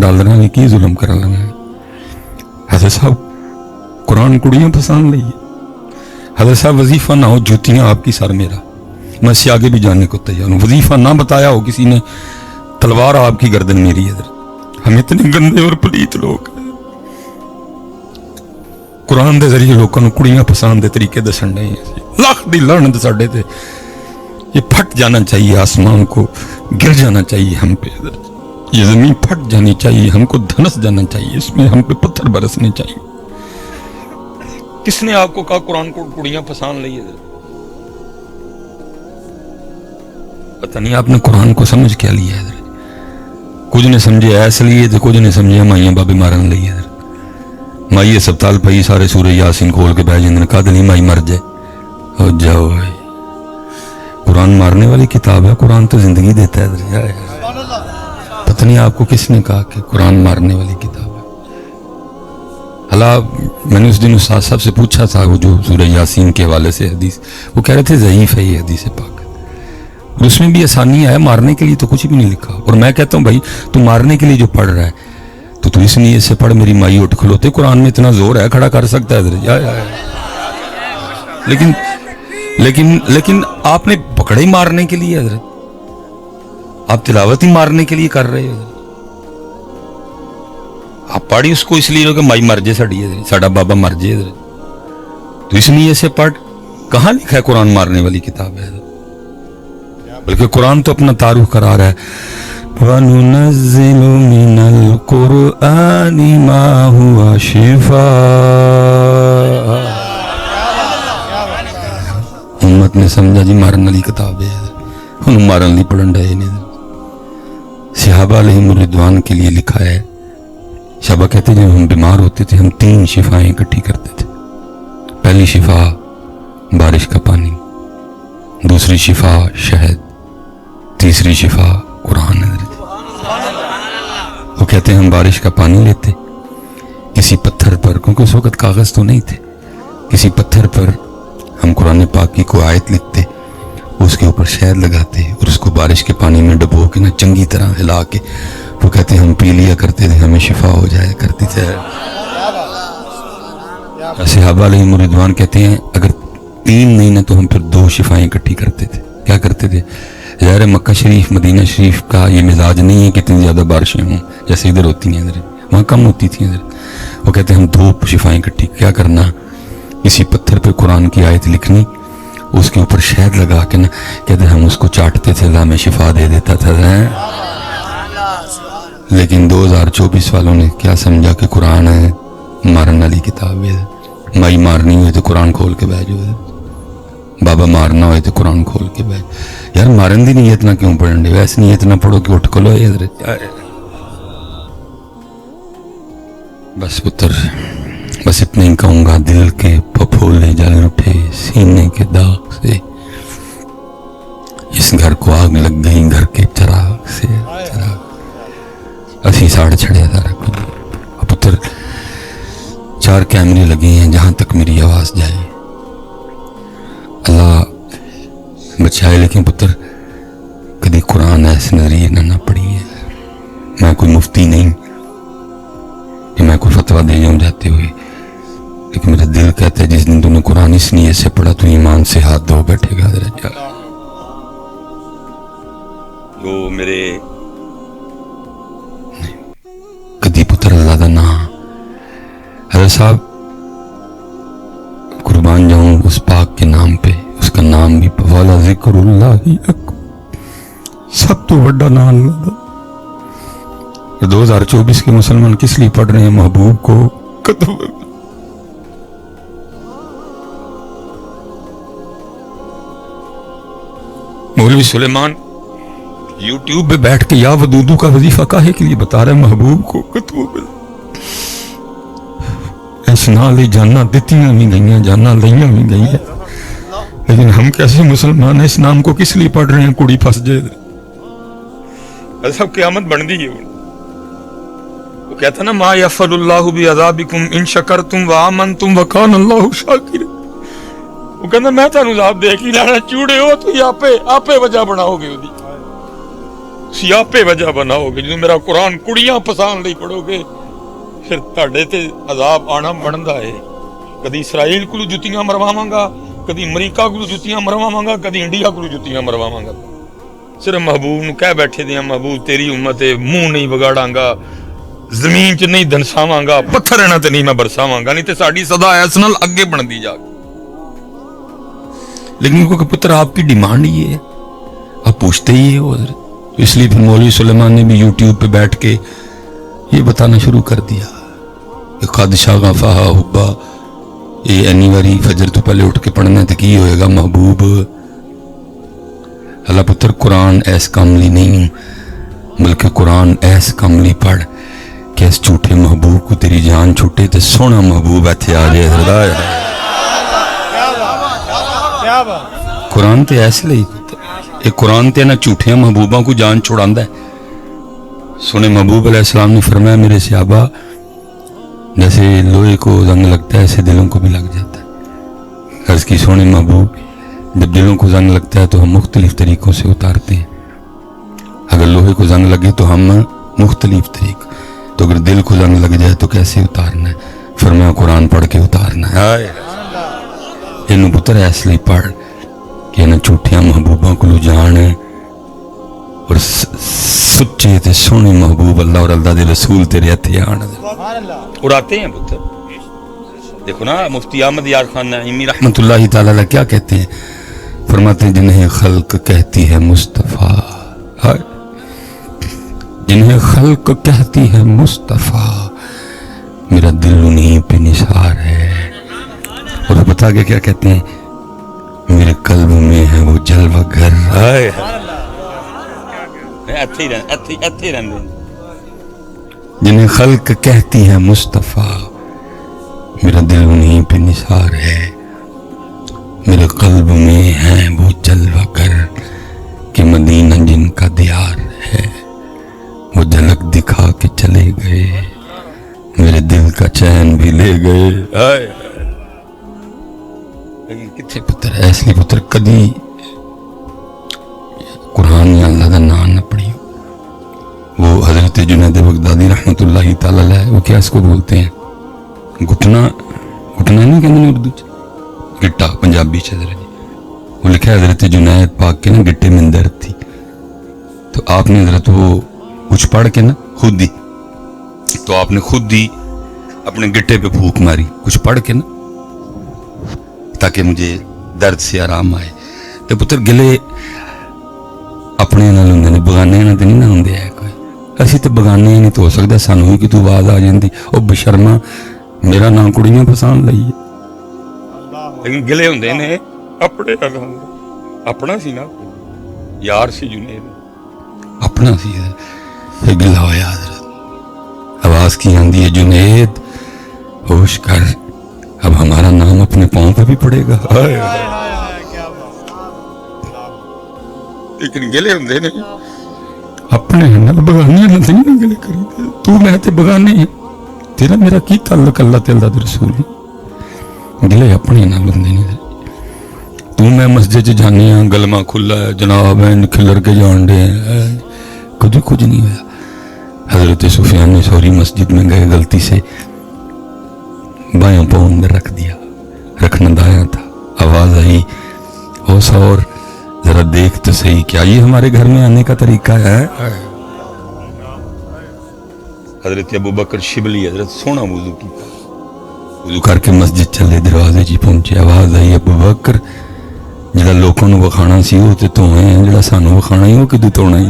डालना भी की जुल्म कर लेना है। हज़रत साहब कुरान कुड़ियाँ पसंद ली है। हज़रत साहब वजीफा ना हो जूतियाँ आपकी सर मेरा, मैं इससे आगे भी जाने को तैयार हूँ। वजीफा ना बताया हो किसी ने, तलवार आपकी गर्दन मेरी है। हम इतने गंदे और पलीत लोग हैं। कुरान के जरिए लोगों को कुड़ियाँ पसंद के तरीके दसन रहे हैं। लाख दी लानत साडे ते, ये फट जाना चाहिए, आसमान को गिर जाना चाहिए हम पे, ये जमीन फट जानी चाहिए, हमको धनस जाना चाहिए, इसमें हम पे पत्थर बरसने चाहिए। किसने आपको कहा कुरान को कुड़ियाँ पसंद ली है? पता नहीं आपने कुरान को समझ क्या लिया है। कुछ ने समझे ऐसे लिए थे, कुछ ने समझे माइया बाबे मारन ली है। माई अस्पताल पई सारे सूरज यासीन खोल के बह जाते, कद नहीं माई मर जाए। हो जाओ भाई, कुरान मारने वाली किताब है, कुरान तो जिंदगी देता है। पता नहीं आपको किसने कहा कि कुरान मारने वाली किताब है। हला मैंने उस दिन उस्ताद साहब से पूछा था, वो जो सूरज यासीन के हवाले से हदीस, वो कह रहे थे ज़ईफ है ये हदीस पाक, उसमें भी आसानी है, मारने के लिए तो कुछ भी नहीं लिखा। और मैं कहता हूँ भाई तू मारने के लिए जो पढ़ रहा है तो तू इस नीयत से पढ़, मेरी माई उठ खलोते, कुरान में इतना जोर है, खड़ा कर सकता है। लेकिन लेकिन लेकिन आपने पकड़े ही मारने के लिए हजरत, आप तिलावत ही मारने के लिए कर रहे हो। आप पढ़ी उसको इसलिए कि माई मर जाए साड़ी, साडा बाबा मर जाए, तो इस नीयत से पढ़। कहाँ लिखा है कुरान मारने वाली किताब है? बल्कि कुरान तो अपना तारुफ करा रहा है, वनुनज़्ज़िलु मिनल कुरआनि मा हुवा शिफा। उम्मत ने समझा जी मारन वाली किताब है, उन्होंने मारन ली पढ़न रहे ने। सहाबा अलैहिम रिदवान के लिए लिखा है। शबा कहते जब हम बीमार होते थे हम 3 शिफाएं इकट्ठी करते थे। पहली शिफा बारिश का पानी, दूसरी शिफा शहद, तीसरी शिफा कुरान। वो कहते हैं हम बारिश का पानी लेते, किसी पत्थर पर, क्योंकि उस वक्त कागज तो नहीं थे, किसी पत्थर पर हम कुरान पाक की कोई आयत लिखते, उसके ऊपर शहद लगाते और उसको बारिश के पानी में डुबो के ना चंगी तरह हिला के, वो कहते हैं हम पी लिया करते थे, हमें शिफा हो जाए करती थे। सहाबा अलैहिम रिदवान कहते हैं अगर 3 नहीं ना तो हम फिर 2 शिफाएं इकट्ठी करते थे। क्या करते थे? ज़ाहिर मक्का शरीफ मदीना शरीफ का ये मिजाज नहीं है कि इतनी ज़्यादा बारिशें हों जैसे इधर होती हैं, इधर वहाँ कम होती थी। इधर वो कहते हैं हम 2 शिफाएं इकट्ठी, क्या करना, किसी पत्थर पे कुरान की आयत लिखनी, उसके ऊपर शहद लगा के ना, कहते हम उसको चाटते थे, अल्लाह में शिफा दे देता था। लेकिन 2024 वालों ने क्या समझा कि कुरान है मारने वाली किताब है। माई मारनी हुई तो कुरान खोल के बैठ जाओ, बाबा मारना हो तो कुरान खोल के बैठ। यार मारन की नीयत ना क्यों पढ़न दे, वैसे नीयत ना पढ़ो कि उठ को लो। बस पुत्र, बस इतना ही कहूंगा, दिल के फफोले जल उठे सीने के दाग से, इस घर को आग लग गई घर के चिराग से। असी साड़ छड़िया सारा कुछ। पुत्र 4 कैमरे लगे हैं, जहां तक मेरी आवाज जाए अल्लाह बचाए। लेकिन पुत्र कभी कुरान ऐसे नजरिए ना पढ़ी है। मैं कोई मुफ्ती नहीं कि मैं कोई फतवा दे जाऊं जाते हुए, लेकिन मेरा दिल कहता है जिस दिन तूने कुरान इस नीयत से पढ़ा तो ईमान से हाथ धो बैठेगा। जो मेरे कदी पुत्र अल्लाह का नाम, हज़रत साहब कुर्बान जाऊं उस पाक के नाम पे, उसका नाम भी वाला ज़िक्रुल्लाह ही सब तो बड़ा नाम। 2024 के मुसलमान किस लिए पढ़ रहे हैं? महबूब को मौलवी सुलेमान यूट्यूब पे बैठ के या वदूदू का वजीफा काहे के लिए बता रहे हैं? महबूब को इस नाल जाना दितियां भी गई, जाना लिया भी गई है, लेकिन हम कैसे मुसलमान हैं? इस नाम को किस लिए पढ़ रहे हैं? कुड़ी फंस जाए सब क़यामत बन दी है। वो कहता ना मा यफ़अलुल्लाहु बिअज़ाबिकुम इन शकरतुम व आमनतुम व कान अल्लाहु शाकिर। वो कहता मैं थानू अज़ाब दे के लाना चूड़े हो, तू आपे वजह बनाओगे। ਤੁਸੀਂ ਆਪੇ ਵਜ੍ਹਾ ਬਣਾਓਗੇ। ਜਦੋਂ ਮੇਰਾ ਕੁਰਾਨ ਕੁੜੀਆਂ ਫਸਾਉਣ ਲਈ ਪੜੋਗੇ ਫਿਰ ਤੁਹਾਡੇ ਤੇ ਅਜ਼ਾਬ ਆਣਾ ਬਣਦਾ ਹੈ। ਕਦੀ ਇਸਰਾਈਲ ਕੋਲ ਜੁੱਤੀਆਂ ਮਰਵਾਵਾਂਗਾ, ਕਦੀ ਅਮਰੀਕਾ ਕੋਲ ਜੁੱਤੀਆਂ ਮਰਵਾਵਾਂਗਾ, ਕਦੀ ਇੰਡੀਆ ਕੋਲ ਜੁੱਤੀਆਂ ਮਰਵਾਵਾਂਗਾ। ਸਿਰਫ महबूब ਨੂੰ ਕਹਿ ਬੈਠੇ ਦੇ महबूब तेरी उम्मत है, मुंह नहीं ਵਿਗਾੜਾਂਗਾ, ਜ਼ਮੀਨ 'ਚ ਨਹੀਂ ਦਨਸਾਵਾਂਗਾ, ਪੱਥਰ ਇਹਨਾਂ ਤੇ ਨਹੀਂ ਮੈਂ ਬਰਸਾਵਾਂਗਾ, ਨਹੀਂ ਤੇ ਸਾਡੀ ਸਦਾ ਇਸ ਨਾਲ ਅੱਗੇ ਬਣਦੀ ਜਾ। लेकिन क्योंकि पुत्र आपकी डिमांड ये है, आप पूछते ही है हजरत, तो इसलिए फिर मौलवी सुलेमान ने भी यूट्यूब पे बैठ के ये बताना शुरू कर दिया कि खद शागफा हुब्बा, ये एनी बारी फजर तो पहले उठ के पढ़ना तो की होएगा महबूब। अल्लाह पुत्र कुरान ऐस कामली नहीं बल्कि कुरान ऐस कामली पढ़ कि इस झूठे महबूब को तेरी जान छुटे तो सोना महबूब इत्थे आ जाए। कुरान तो ऐसे लिए एक कुरान ते ना झूठिया महबूबों को जान छुड़ांदा है। सुने महबूब अलैहिस्सलाम ने फरमाया मेरे सहाबा जैसे लोहे को जंग लगता है ऐसे दिलों को भी लग जाता है। अर्ज़ की सोने महबूब जब दिलों को जंग लगता है तो हम मुख्तलिफ तरीक़ों से उतारते हैं। अगर लोहे को जंग लगे तो हम मुख्तलिफ तरीक़, तो अगर दिल को जंग लग जाए तो कैसे उतारना है? फरमाया कुरान पढ़ के उतारना है। इनू पुत्र इसलिए पढ़ कि इन्हें झूठिया महबूबों को जान और सच्चे ते सोहने महबूब अल्लाह और अल्लाह दे रसूल तेरे हथे आन और आते हैं पुत्र। देखो ना मुफ्ती अहमद यार खान नईमी रहमतुल्लाहि तआला अलैह क्या कहते हैं, फरमाते हैं जिन्हें खल्क कहती है मुस्तफ़ा, जिन्हें खल्क कहती है मुस्तफ़ा, मेरा दिल उन्हीं पे निसार है। और बता के क्या कहते हैं, मेरे कल्ब में है वो जलवा घर। जिन्हें खल्क कहती है मुस्तफ़ा, मेरा दिल उन्हीं पे निसार है। मेरे कल्ब में है वो जलवा घर कि मदीना जिनका दियार है। वो झलक दिखा के चले गए, मेरे दिल का चैन भी ले गए। कितने पुत्र ऐसे पुत्र कदी कुरान या अल्लाह का नाम न पढ़ी। वो हजरत जुनैद बगदादी रहमतुल्लाहि तआला अलैह वो क्या इसको बोलते हैं, घुटना घुटना नहीं कहते उर्दू च, गिट्टा पंजाबी च हजरत वो लिखा है हजरत जुनैद पाक के ना गिट्टे में दर्द थी, तो आपने हजरत वो कुछ पढ़ के ना खुद ही, तो आपने खुद ही अपने गिट्टे पे फूंक मारी कुछ पढ़ के ना, ताकि मुझे दर्द से आराम आए। तो पुत्र गिले अपने नाल हुंदे ने, बगाने नाल ते नहीं ना हुंदे है कोई। असीं ते बगाने नहीं तो हो सकदा सानू ही कि तू आवाज आ जांदी ओ बेशर्मा मेरा नाम कुड़ियां फसान लई है। लेकिन गिले हुंदे ने अपने अपना सी ना यार सी जुनैद अपना सी फिर गिला होया हजरत आवाज की आंदी है जुनैद होश कर, अब हमारा नाम अपने पांव पे भी पड़ेगा। लेकिन गिले होंदे ने अपने नाल बगाने नाल नहीं गिले करी। तू मैं ते बगाने हैं, तेरा मेरा की ताल्लुक अल्लाह ते अल्लाह दे रसूल है। गिले अपने नाल होंदे ने। तू मैं मस्जिद च जाने आ गलमा खुला है जनाब है खिलर के जान दे कभी कुछ नहीं होया। हजरत सुफियान ने सौरी मस्जिद में गए, गलती से बायां पाँव अंदर रख दिया, रखना दाया था। आवाज आई ओ सौर जरा देख तो सही क्या ये हमारे घर में आने का तरीका है। हजरत अबू बकर शिबली हजरत सोना वुजू किया, वुजू करके मस्जिद चले, दरवाजे जी पहुंचे, आवाज आई अबू बकर जिहड़ा लोकां नूं विखाना सी वो ते धोना है, जिहड़ा सानू विखाना ही वो किदू धोना ही।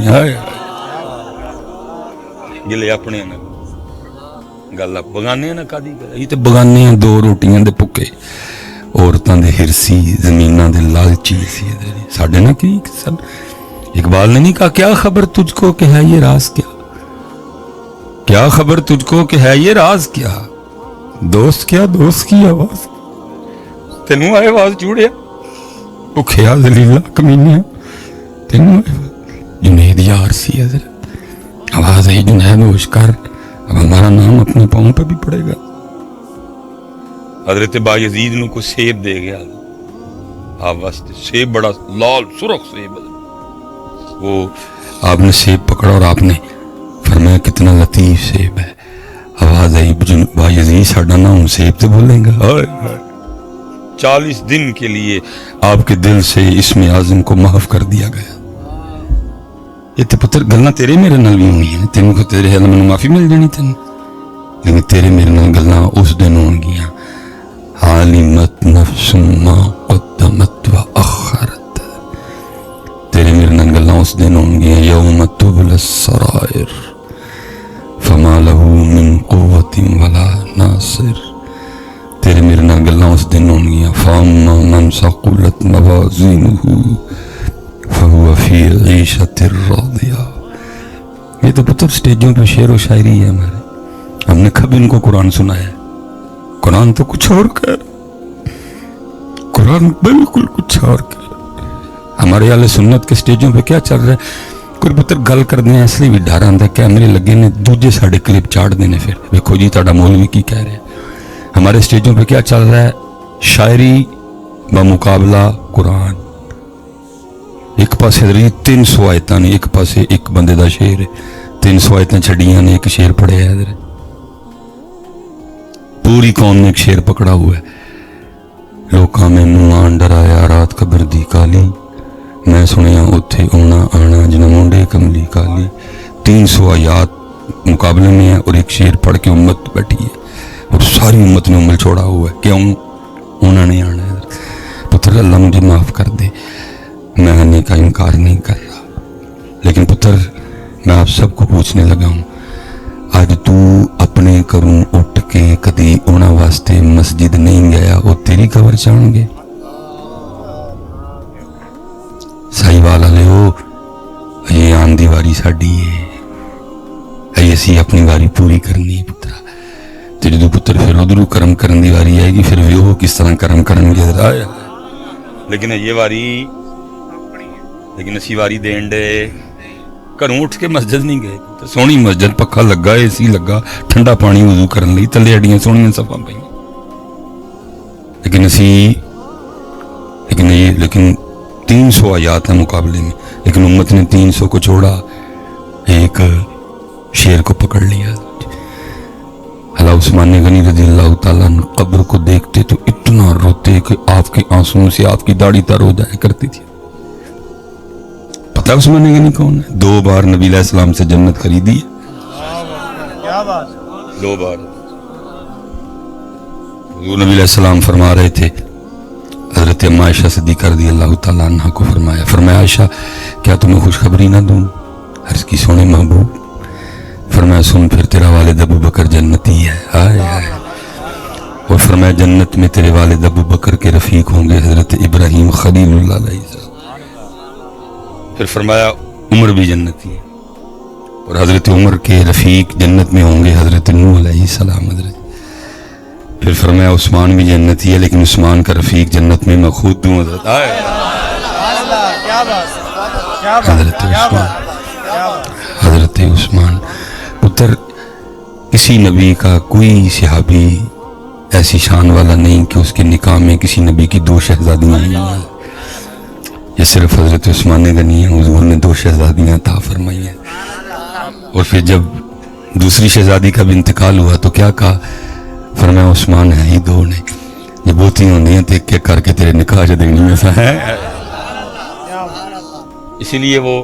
गिले अपने ना गल बगाने ना कादी ये तो बगाने दो रोटियां दे भुक्खे औरतां दे हिरसी जमीनां दे लालची सी साडे ना की सन। इकबाल ने नहीं कहा क्या खबर तुझको कि है ये राज क्या, क्या खबर तुझको कि है ये राज क्या, दोस्त क्या दोस्त की आवाज तेनू आए आवाज चूड़िया भुखिया जलीला कमीनिया तेनू जुनैद यार सी हजरत आवाज आई जुनैद होश कर, अब हमारा नाम अपने पाँव पे भी पड़ेगा। हजरत बायजीद नूं को सेब दे गया आप वास्ते, सेब बड़ा लाल सुरख सेब وہ آپ نے سیب پکڑا اور آپ نے فرمایا کتنا لطیف سیب ہے. آواز آئی بایزید ساڈا نام سیب تو بولیں گا. 40 دن کے لیے آپ کے دل سے اسم اعظم کو محو کر دیا گیا. یہ تو پتر گلاں تیرے میرے نال بھی ہوئی ہیں, تینوں کو تیرے حال میں معافی مل جانی تین, لیکن تیرے میرے نال گلاں اس دن ہون گیاں عالمت نفس ما قدمت و اخرت. تیرے میرے نال گلاں اس دن ہون گیاں یوم تبلی السرائر فما له من قوت ولا ناصر. تیرے میرے نال گلاں اس دن ہون گیاں فاما من ثقلت موازینہ فهو فی عیشۃ راضیہ. یہ تو پتر سٹیجوں پہ شعر و شاعری ہے ہمارے. ہم نے کب ان کو قرآن سنایا ہے؟ قرآن تو کچھ اور کہہ رہا, قرآن بالکل کچھ اور کہہ رہا. ہمارے اہل سنت کے سٹیجوں پہ کیا چل رہا ہے؟ کوئی پتر گل کرنے ہیں اس لیے بھی ڈر آتا ہے کیمرے لگے نے دوجے ساڑھے کلپ چاڑ دینے, پھر دیکھو جی تہاڈا مولوی کی کہہ رہے ہیں. ہمارے سٹیجوں پہ کیا چل رہا ہے؟ شاعری بمقابلہ قرآن. ایک پاسے حضرت 300 آیتاں نے, ایک پاسے ایک بندے دا شعر ہے, 300 آیتاں چھڑیاں نے, ایک شعر پڑھے ہے حضرت. پوری قوم نے ایک شعر پکڑا ہوا ہے. لوکاں مینوں آن ڈرایا رات قبر دی کالی, میں سنیا اتھے اونا آنا جنہ مونڈے کملی کالی. 300 آیات مقابلے میں ہے اور ایک شعر پڑھ کے امت بیٹھی ہے اور ساری امت نے عمل چھوڑا ہوا ہے. کیوں؟ انہوں نے آنا ہے. پتر اللہ مجھے معاف کر دے, میں آنے کا انکار نہیں کر رہا, لیکن پتر میں آپ سب کو پوچھنے لگا ہوں, آج تو اپنے کروں اٹھ کے کدی اونا واسطے مسجد نہیں گیا, وہ تیری قبر چاہن گے؟ سائی والا لے ہو, یہ آن دی واری ساڑی ہے, ایسی اپنی واری پوری کرنی ہے پترا. تیرے دو پتر پھر ادھرو کرم کرن دی واری آئے گی, پھر وہ کس طرح کرم کرن گے آیا. لیکن یہ واری, لیکن اسی واری دین دے گھروں اٹھ کے مسجد نہیں گئے. سونی مسجد, پکھا لگا, اے سی لگا, ٹھنڈا پانی وضو کرن لئی, تلے اڈیاں سونیاں صفاں پئیں, لیکن اسی لیکن 300 آیات ہیں مقابلے میں, لیکن امت نے 300 کو چھوڑا, ایک شعر کو پکڑ لیا. حضرت عثمان غنی رضی اللہ تعالیٰ عنہ قبر کو دیکھتے تو اتنا روتے کہ آپ کے آنسوں سے آپ کی داڑھی تر ہو جایا کرتی تھی. پتہ عثمان غنی کون ہے؟ 2 بار نبی علیہ السلام سے جنت خریدی ہے. 2 بار. حضور نبی علیہ السلام فرما رہے تھے, حضرت اما عائشہ صدیقہ رضی اللہ تعالیٰ عنہ کو فرمایا عائشہ کیا تمہیں خوشخبری نہ دوں؟ عرض کی سونے محبوب. فرمایا سن پھر تیرا والد ابو بکر جنتی ہے. آئے آئے. اور فرمایا جنت میں تیرے والد ابو بکر کے رفیق ہوں گے حضرت ابراہیم خلیل اللہ علیہ السلام. پھر فرمایا عمر بھی جنتی ہے, اور حضرت عمر کے رفیق جنت میں ہوں گے حضرت نوح علیہ السلام. حضرت پھر فرمایا عثمان بھی جنتی ہے, لیکن عثمان کا رفیق جنت میں میں خود دوں. حضرت حضرت عثمان. پتر کسی نبی کا کوئی صحابی ایسی شان والا نہیں کہ اس کے نکاح میں کسی نبی کی 2 شہزادیاں ہیں. یہ صرف حضرت عثمان غنی ہیں, حضور نے 2 شہزادیاں عطا فرمائی ہیں. اور پھر جب دوسری شہزادی کا بھی انتقال ہوا تو کیا کہا؟ فرمایا عثمان ہے ہی 2 نے, یہ بہتی ہوندی ہیں دیکھ کے کر کے تیرے نکاح جو دینی میں ہے. اسی لیے وہ